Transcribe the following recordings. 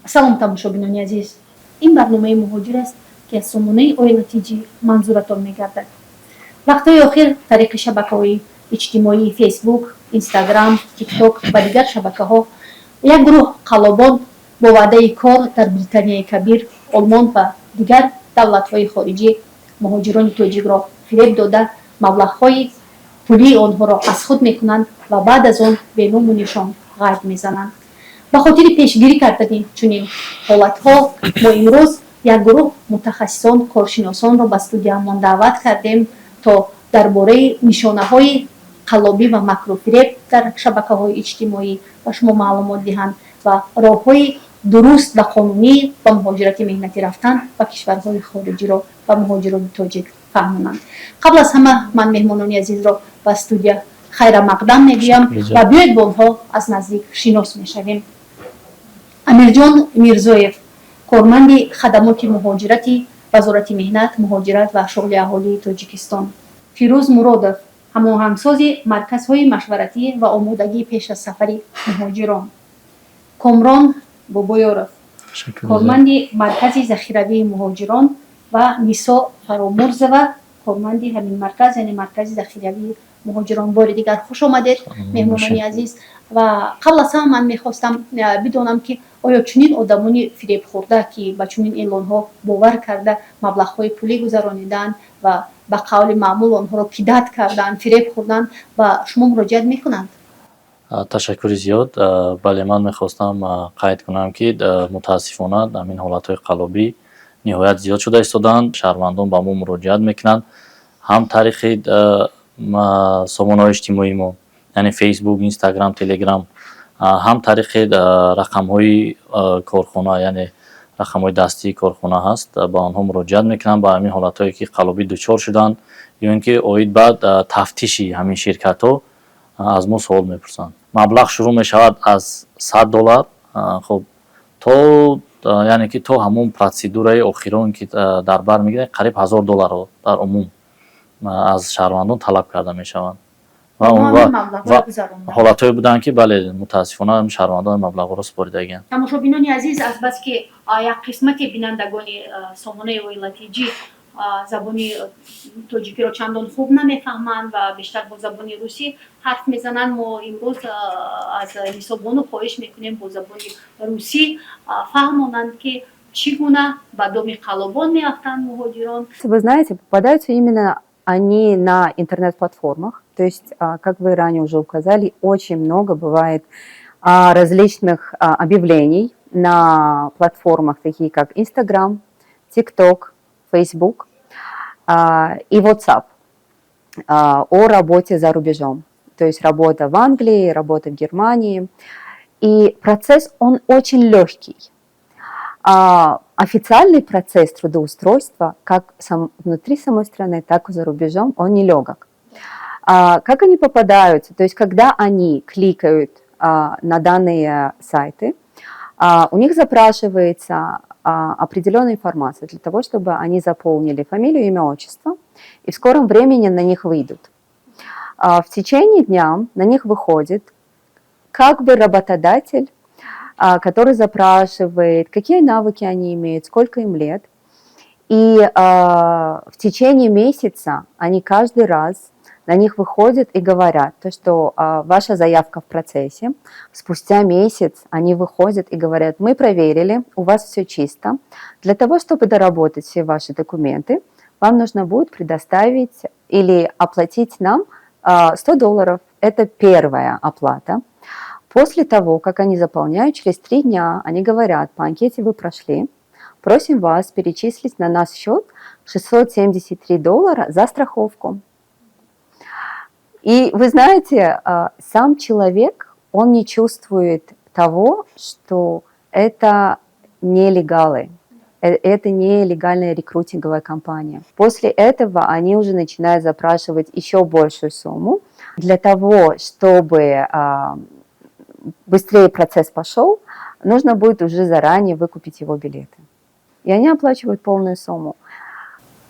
салом тамошобинони азиз, ин барномаи муҳоҷир аст ки аз сомонаи оила тиҷӣ манзуратон мегардад. вақтҳои охир тариқи шабакаҳои иҷтимоии фейсбук, инстаграм, тикток ва дигар шабакаҳо як гурӯҳ қаллобон бо ваъдаи кор дар Британияи Кабир, Олмон ва дигар давлатҳои хориҷӣ муҳоҷирони тоҷикро фиреб дода маблағҳои пулии онҳоро аз худ мекунанд ва баъд аз он беному нишон ғайб мезананд. ба хотири пешгирӣ кардани чунин ҳолатҳо мо имрӯз як гурӯҳ мутахассисон коршиносонро ба студияамон даъват кардем то дар бораи нишонаҳои қаллобӣ ва макру фиреб дар шабакаҳои иҷтимоӣ ба шумо маълумот диҳанд ва роҳҳои дуруст ва қонунӣ ба муҳоҷирати меҳнатӣ рафтан ба кишварҳои хориҷиро ба муҳоҷирони тоҷик фаҳмонанд. қабл аз ҳама ман меҳмонони азизро ба студия хайрамақдам мегӯям ва биёед бо онҳо аз наздик шинос мешавем. амирҷон мирзоев, корманди хадамоти муҳоҷирати вазорати меҳнат, муҳоҷират ва шуғли аҳолии Тоҷикистон. фирӯз муродов, ҳамоҳангсози марказҳои машваратӣ ва омодагии пеш аз сафари муҳоҷирон. комрон бобоёров, корманди маркази захиравии муҳоҷирон ва Нисо Фаромурзова, корманди ҳамин марказ, яъне маркази захиравии муҳоҷирон. бори дигар хуш омадед меҳмонони азиз. ва қабл аз ҳама ман мехостам бидонам ки оё чунин одамони фиребхӯрда ки ба чунин эълонҳо бовар карда маблағҳои пулӣ гузарониданд ва ба қавли маъмул онҳоро кидат карданд, фиреб хӯрданд, ба шумо муроҷиат мекунанд? ташаккури зиёд. бале, ман мехостам қайд кунам ки мутаассифона ҳамин ҳолатҳои қаллобӣ ниҳоят зиёд шуда истодаанд. шаҳрвандон ба мо муроҷиат мекунанд, ҳам тариқи сомонаҳои иҷтимоии мо, яъне фейсбук, инстаграм, телеграм, ҳам тариқи рақамҳои корхона, яъне рақамҳои дастии корхона ҳаст, ба онҳо муроҷиат мекунанд, ба ҳамин ҳолатҳое ки қаллобӣ дучор шуданд ё ин ки оид баъд тафтиши ҳамин ширкатҳо аз мо суол мепурсанд. маблағ шурӯъ мешавад аз $100, хуб то яъне ки то ҳамон протседураи охирон ки дар бар мегирад қариб $1000 дар умум аз шаҳрвандон талаб карда мешаванд. ҳолатҳое буданд ки бале, мутаассифона шаҳрвандон маблағҳоро супоридагиянд. тамошобинони азиз, азбас ки як қисмати бинандагони сомонаи оила тиҷӣ забони тоҷикиро чандон хуб намефаҳманд ва бештар бо забони русӣ ҳарф мезананд, мо имрӯз аз ҳисобону хоҳиш мекунем бо забони русӣ фаҳмонанд ки чӣ гуна ба доми қаллобон меафтанд муҳоҷирон. Вы знаете, попадаются именно они на интернет-платформах. То есть, как вы ранее уже указали, очень много бывает различных объявлений на платформах, такие как Instagram, TikTok, Facebook и WhatsApp о работе за рубежом. То есть работа в Англии, работа в Германии. И процесс, он очень легкий. Официальный процесс трудоустройства, как внутри самой страны, так и за рубежом, он нелегок. Как они попадаются? То есть, когда они кликают на данные сайты, у них запрашивается определенная информация для того, чтобы они заполнили фамилию, имя, отчество, и в скором времени на них выйдут. В течение дня на них выходит как бы работодатель, который запрашивает, какие навыки они имеют, сколько им лет. И в течение месяца они каждый раз на них выходят и говорят, то, что ваша заявка в процессе. Спустя месяц они выходят и говорят, мы проверили, у вас все чисто. Для того, чтобы доработать все ваши документы, вам нужно будет предоставить или оплатить нам $100. Это первая оплата. После того, как они заполняют, через 3 дня они говорят, по анкете вы прошли, просим вас перечислить на наш счет $673 за страховку. И вы знаете, сам человек, он не чувствует того, что это нелегалы, это не легальная рекрутинговая компания. После этого они уже начинают запрашивать еще большую сумму для того, чтобы быстрее процесс пошел, нужно будет уже заранее выкупить его билеты. И они оплачивают полную сумму.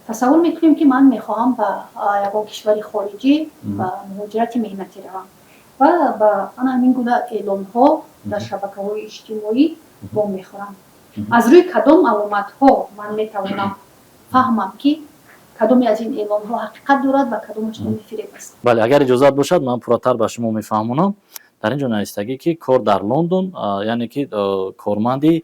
тасаввур мекунем ки ман мехоҳам ба ягон кишвари хориҷӣ ба муҳоҷирати меҳнатӣ равам ва ба ана ҳамин гуна эълонҳо дар шабакаҳои иҷтимоӣ бо мехӯрам. аз рӯи кадом аломатҳо ман метавонам фаҳмам ки кадоме аз ин эълонҳо ҳақиқат дорад ва кадомаш номи фиреб аст? бале, агар иҷозат бошад, ман пурратар ба шумо мефаҳмонам. дар ин ҷо навистагӣ ки кор дар Лондон, яъне ки корманди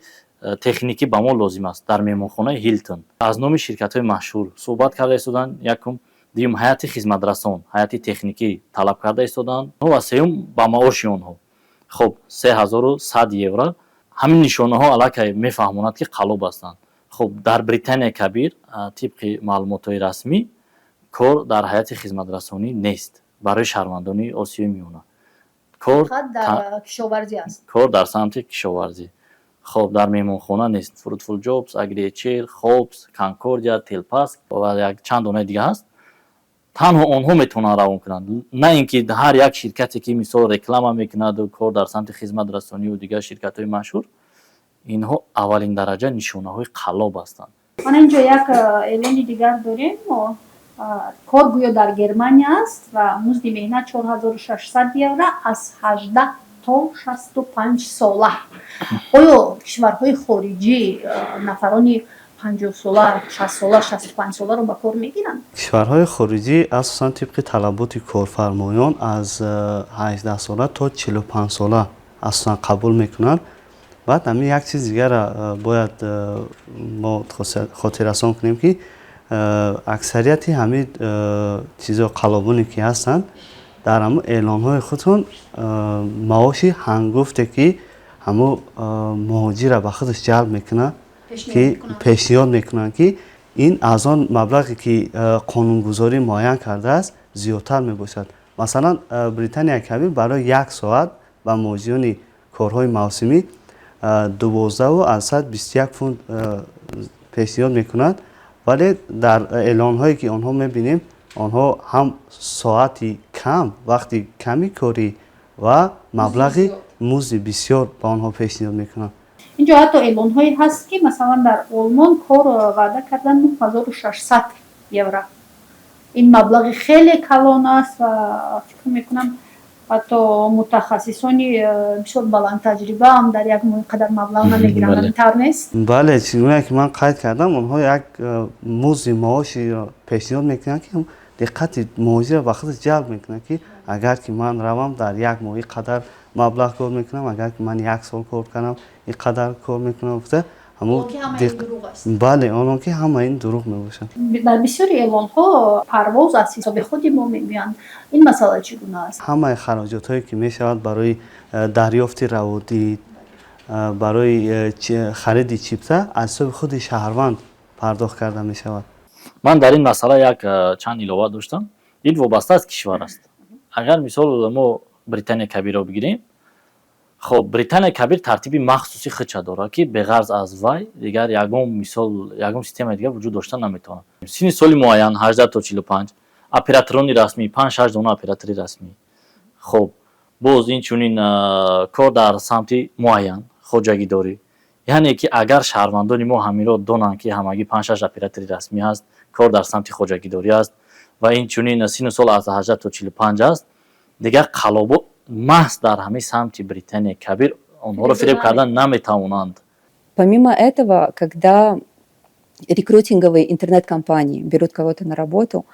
техникӣ ба мо лозим аст дар меҳмонхонаи Hilton. аз номи ширкатҳои машҳур суҳбат карда истоданд. Якум, дуюм ҳайати хизматрасон, ҳайати техникӣ талаб карда истоданд ва сеюм ба маоши онҳо. хоб 3100 евро. ҳамин нишонаҳо аллакай мефаҳмонад ки қалоб ҳастанд. хоб дар Британияи Кабир тибқи маълумотҳои расмӣ кор дар ҳайати хизматрасонӣ нест барои шаҳрвандони Осиёи Миёна. Фақат дар кишоварзӣ аст. кор дар самти кишоварзӣ. хоб дар меҳмонхона нест. Fruitful Jobs, Agriculture, Hobbs, Concordia, Telpask ва як чанд донаи дига ҳаст. танҳо онҳо метавонанд равон кунанд, на ин ки ҳар як ширкате ки мисол реклама мекунаду кор дар самти хизматрасониву дигар ширкатҳои машҳур, инҳо аввалин дараҷа нишонаҳои қалоб ҳастанд. мана ин ҷо як эълони дигар дорем. кор гӯё дар Германия аст ва музди меҳнат 4600 евро аз 18 то 65 сола. оё кишварҳои хориҷӣ нафарони 50 сола, 60 сола, 65 соларо ба кор мегиранд? кишварҳои хориҷӣ асосан тибқи талаботи корфармоён аз 18 сола то 45 сола асосан қабул мекунанд. баъд ҳамин як чиз дигара бояд мо хотиррасон кунем ки аксарияти ҳамин чизо қалобоне ки ҳастанд дар ҳамун эълонҳои худшон маоши ҳангуфте ки ҳамун муҳоҷира ба худаш ҷалб мекунад ки пешниҳод мекунанд ки ин аз он маблағе ки қонунгузорӣ муайян кардааст зиёдтар мебошад. масалан Британияи Кабир барои 1 соат ба муҳоҷирони корҳои мавсимӣ 12,121 фунт пешниҳод мекунад, вале дар эълонҳое ки онҳо мебинем онҳо ҳам соати кам, вақти ками корӣ ва маблағи музди бисёр ба онҳо пешниҳод мекунанд. ин ҷо ҳатто эълонҳое ҳаст ки масалан дар Олмон кор ваъда карданд 9600 евро. ин маблағи хеле калон аст ва фикр мекунам ҳатто мутахассисони бисёр баландтаҷриба ҳам дар як моҳ қадар маблағ намегиранд. ин тавр нест? бале, чӣ гуна ки ман қайд кардам, онҳо як музди маоширо пешниҳод мекунанд ки диққати муҳоҷира ба худаш ҷалб мекунад ки агар ки ман равам дар як моҳ ин қадар маблағ кор мекунам, агар ки ман 1 сол кор кардам ин қадар кор мекунам гуфта бале, оно ки ҳама ин дурӯғ мебошад. дар бисёри эълонҳо парвоз аз ҳисоби худи мо мегӯянд. ин масъала чӣ гуна аст? ҳамаи хароҷотҳое ки мешавад барои дарёфти раводид, барои хариди чипса аз ҳисоби худи шаҳрванд пардохт карда мешавад. ман дар ин масъала як чанд илова доштам. ин вобаста аз кишвар аст. агар мисол мо Британияи Кабирро бигирем, хоб Британияи Кабир тартиби махсуси худша дорад ки беғарз аз вай дигар ягон системаи дигар вуҷуд дошта наметавонад. синни соли муайян 18 то 45 операторони расмӣ 5-6 дона оператори расмӣ. хоб боз инчунин кор дар самти муайян хоҷагидорӣ. яъне ки агар шаҳрвандони мо ҳаминро донанд ки ҳамагӣ 5-6 оператори расмӣ ҳаст, кор дар самти хоҷагидорӣ аст ва инчунин синну сол аз 18 то 45 аст, дигар қалобо маҳз дар ҳамаи самти Британияи Кабир онҳоро фиреб кардан наметавонанд. Помимо этого, когда рекрутинговые интернет-компании берут кого-то на работу,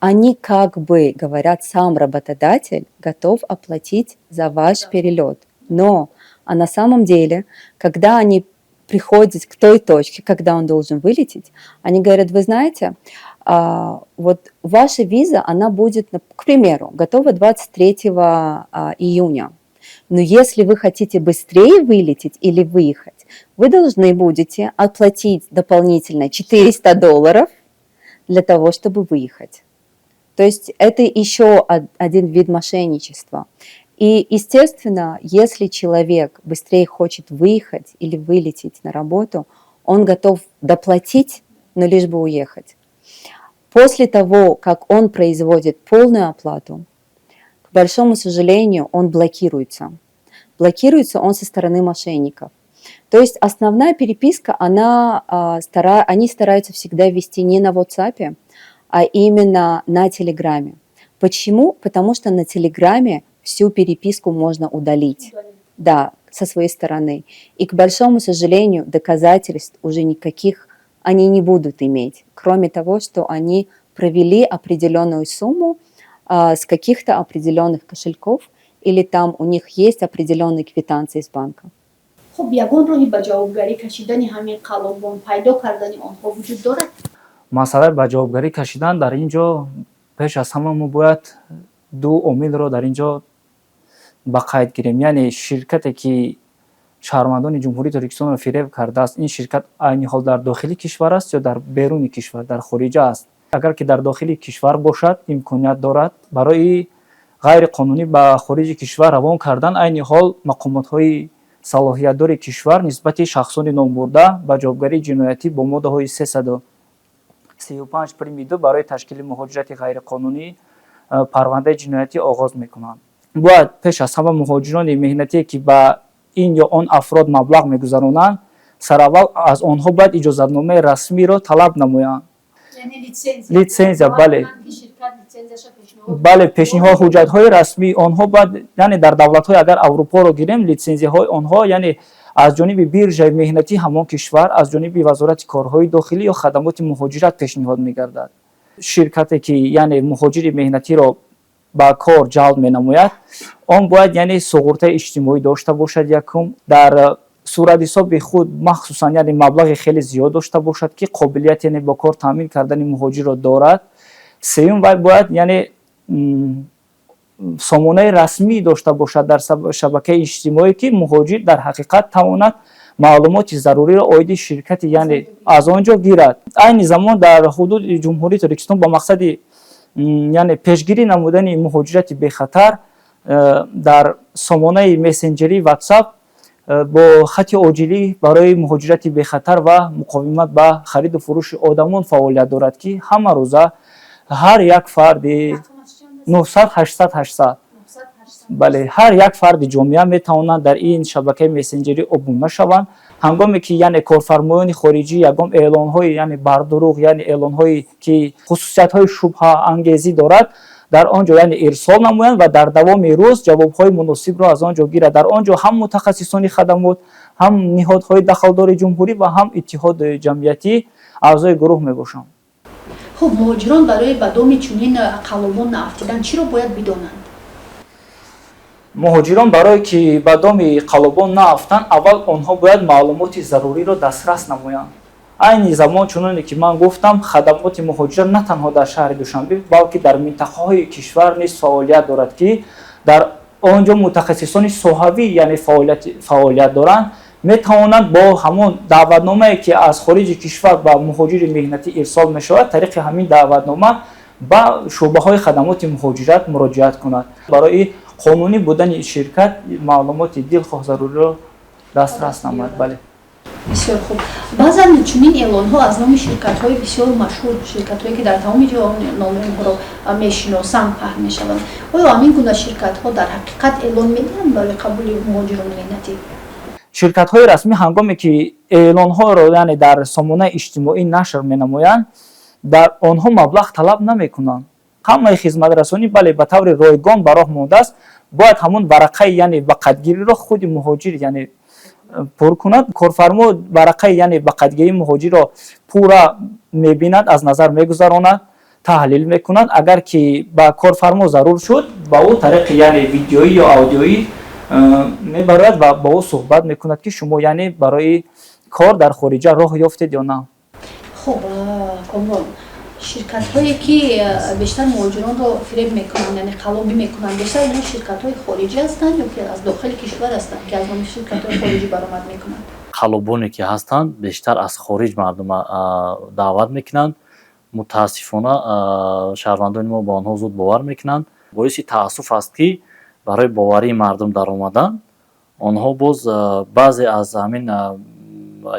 они как бы говорят, сам работодатель готов оплатить за ваш перелет. Но на самом деле, когда они приходят к той точке, когда он должен вылететь, они говорят, вы знаете, вот ваша виза, она будет, к примеру, готова 23 июня. Но если вы хотите быстрее вылететь или выехать, вы должны будете оплатить дополнительно $400 для того, чтобы выехать. То есть это еще один вид мошенничества. И, естественно, если человек быстрее хочет выехать или вылететь на работу, он готов доплатить, но лишь бы уехать. После того, как он производит полную оплату, к большому сожалению, он блокируется. Блокируется он со стороны мошенников. То есть основная переписка, они стараются всегда вести не на WhatsApp, а именно на Телеграме. Почему? Потому что на Телеграме всю переписку можно удалить. Да, со своей стороны. И, к большому сожалению, доказательств уже никаких они не будут иметь, кроме того, что они провели определенную сумму с каких-то определенных кошельков, или там у них есть определенные квитанции из банка. خب یگان راهی به جوابگری کشیدن همین قلابان پیدا کردن آنها وجود دارد؟ масъалаи ба ҷавобгарӣ кашидан дар ин ҷо пеш аз ҳама мо бояд ду омилро дар ин ҷо ба қайд гирем. Яъне ширкате ки шаҳрвандони ҷумҳурии Тоҷикистонро фиреб кардааст, ин ширкат айни ҳол дар дохили кишвар аст ё дар беруни кишвар, дар хориҷа аст? Агар ки дар дохили кишвар бошад, имконият дорад барои ғайриқонунӣ ба хориҷи кишвар равон кардан, айни ҳол мақомотҳои салоҳиятдори кишвар нисбати шахсони номбурда ба ҷавобгарии ҷиноятӣ бо моддаҳои 335 прими 2 барои ташкили муҳоҷирати ғайриқонунӣ парвандаи ҷиноятӣ оғоз мекунанд. Бояд пеш аз ҳама муҳоҷирони меҳнатие ки ба ин ё он афрод маблағ мегузаронанд, сараввал аз онҳо бояд иҷозатномаи расмиро талаб намоянд. Литсензия, бале. Бале, пешниҳод ҳуҷҷатҳои расмии онҳо бояд, яъне дар давлатҳои агар Аврупоро гирем, литсензияҳои онҳо яъне аз ҷониби биржаи меҳнатии ҳамон кишвар, аз ҷониби вазорати корҳои дохилӣ ё хадамоти муҳоҷират пешниҳод мегардад. Ширкате ки яъне муҳоҷири меҳнатиро ба кор ҷалб менамояд, он бояд яъне суғуртаи иҷтимоӣ дошта бошад, якум дар суратҳисоби худ махсусан яъне маблағи хеле зиёд дошта бошад ки қобилият яъне бо кор таъмин кардани муҳоҷирро дорад. Сеюм вай бояд яъне сомонаи расмӣ дошта бошад дар шабакаи иҷтимоӣ ки муҳоҷир дар ҳақиқат тавонад маълумоти заруриро оиди ширкати яъне аз он ҷо гирад. Айни замон дар ҳудуди ҷумҳурии Тоҷикистон ба мақсади яъне пешгирӣ намудани муҳоҷирати бехатар дар сомонаи мессенҷерии WhatsApp бо хати оҷилӣ барои муҳоҷирати бехатар ва муқовимат ба хариду фурӯши одамон фаъолият дорад ки ҳама рӯза ҳар як фарди 900-800 бале ҳар як фарди ҷомеа метавонанд дар ин шабакаи мессенҷерӣ обуна шаванд. ҳангоме ки яъне корфармоёни хориҷӣ ягон эълонҳои яъне бардуруғ, яъне эълонҳои ки хусусиятҳои шубҳаангезӣ дорад, дар он ҷо яъне ирсол намоянд ва дар давоми рӯз ҷавобҳои муносибро аз он ҷо гирад. Дар он ҷо ҳам мутахассисони хадамот, ҳам ниҳодҳои дахлдори ҷумҳурӣ ва ҳам иттиҳоди ҷамъиятӣ аъзои гурӯҳ мебошанд. خب مهاجران برای به دام چنین قلابان نافتیدن چی را باید بدانند؟ مهاجران برای که به دام قلابان نافتند، اول آنها باید معلومات ضروری را دسترس نمایند. عین زمان چنانه که من گفتم خدمات مهاجرت نه تنها در شهر دوشنبه بلکه در منطقه‌های کشور نیز فعالیت دارد که در آنجا متخصصان صحوی یعنی فعالیت دارند، میتوانند با همون دعوتنامه‌ای که از خارج کشور به مهاجر مهنتی ارسال میشود طریق همین دعوتنامه به شعبه‌های خدمات مهاجرت مراجعت کنند. برای قانونی بودن شرکت معلومات دلخواه ضروری را دسترس نماید. بله. بسیار خوب. بعضا چنین اعلان‌ها از نام شرکت‌های بسیار مشهور، شرکت‌هایی که در تمام جهان نام آنها را میشناسند پخش می‌شوند. آیا همین گونه شرکت‌ها در حقیقت اعلان می‌دهند برای قبول مهاجران مهنتی؟ شرکت‌های رسمی هنگامی که اعلان‌ها را یعنی در سامانه اجتماعی نشر می‌نمایند، در آنها مبلغ طلب نمی‌کنند. همه خدمت‌رسانی بله به طور رایگان براه مانده است. باید همون ورقه یعنی به قدگیری را خود مهاجر یعنی پر کند. کارفرما ورقه یعنی به قدگیری مهاجر را پورا می‌بیند، از نظر می‌گذراند، تحلیل می‌کند. اگر که با کارفرما ضرور شد با او طریق یعنی ویدیویی یا آدیویی میبرد و با او صحبت میکند که شما یعنی برای کار در خارج راه یافتید یا نه. خب کامران، شرکت هایی که بیشتر مهاجران رو فریب میکنند یعنی قلابی میکنند بیشتر اینا شرکت های خارجی هستند یا که از داخل کشور هستند که از اون شرکت های خارجی برآمد میکنند؟ قلابانی که هستند بیشتر از خارج مردم دعوت میکنند. متاسفانه شهروندان ما با آنها زود باور میکنند. باعث تأسف است که برای باوری مردم در آمدن آنها باز بعضی از همین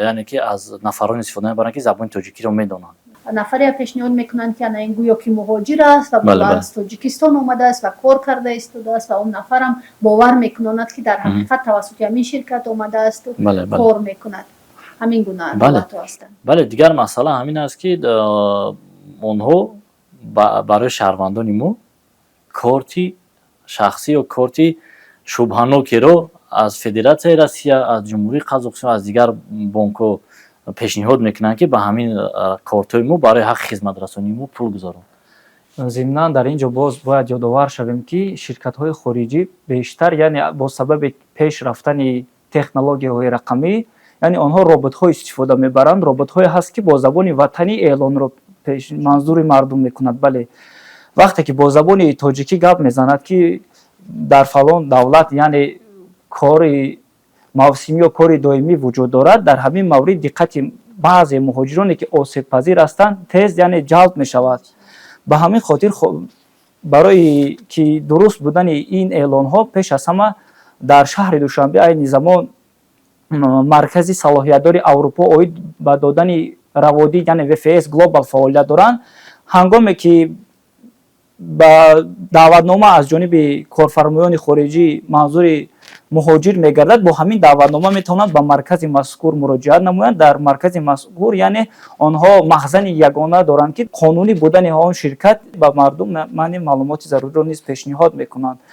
یعنی که از نفران استفاده می‌برند که زبان تاجیکی را میدانند. نفری پیشنهاد میکنند که این گویا که مهاجر است و از تاجیکستان آمده است و کار کرده است و اون نفرم باور میکنند که در حقیقت توسط همین شرکت آمده است و کار میکند. همین گونه روابط هستند. بله، دیگر مسئله همین است که آنها برای شهروندان ما کارتی شخصی و کارتی شبهانوکی رو аз Федератсияи Россия, аз Ҷумҳурии Қазоқистон, аз дигар бонкҳо пешниҳод мекунанд ки ба ҳамин кортҳои мо барои ҳаққи хизматрасонии мо пул гузаронанд. зимнан дар ин ҷо боз бояд ёдовар шавем ки ширкатҳои хориҷӣ бештар яъне бо сабаби пеш рафтани технологияҳои рақамӣ, яъне онҳо роботҳо истифода мебаранд. Роботҳое ҳаст ки бо забони ватанӣ эълонро манзури мардум мекунад. Бале вақте ки бо забони тоҷикӣ гап мезанад ки дар фалон давлат яъне кори мавсимӣ ё кори доимӣ вуҷуд дорад, дар ҳамин маврид диққати баъзе муҳоҷироне ки осебпазир ҳастанд тез яъне ҷалб мешавад. ба ҳамин хотир барои ки дуруст будани ин эълонҳо пеш аз ҳама дар шаҳри Душанбе айни замон маркази салоҳиятдори Аврупо оид ба додани раводид яъне ВФС Global фаъолият доранд. ҳангоме ки ба даъватнома аз ҷониби корфармоёни хориҷӣ манзури муҳоҷир мегардад, бо ҳамин даъватнома метавонанд ба маркази мазкур муроҷиат намоянд. Дар маркази мазкур яъне онҳо маҳзани ягона доранд ки қонунӣ будани он ширкат ба мардум маълумоти заруриро низ пешниҳод мекунанд.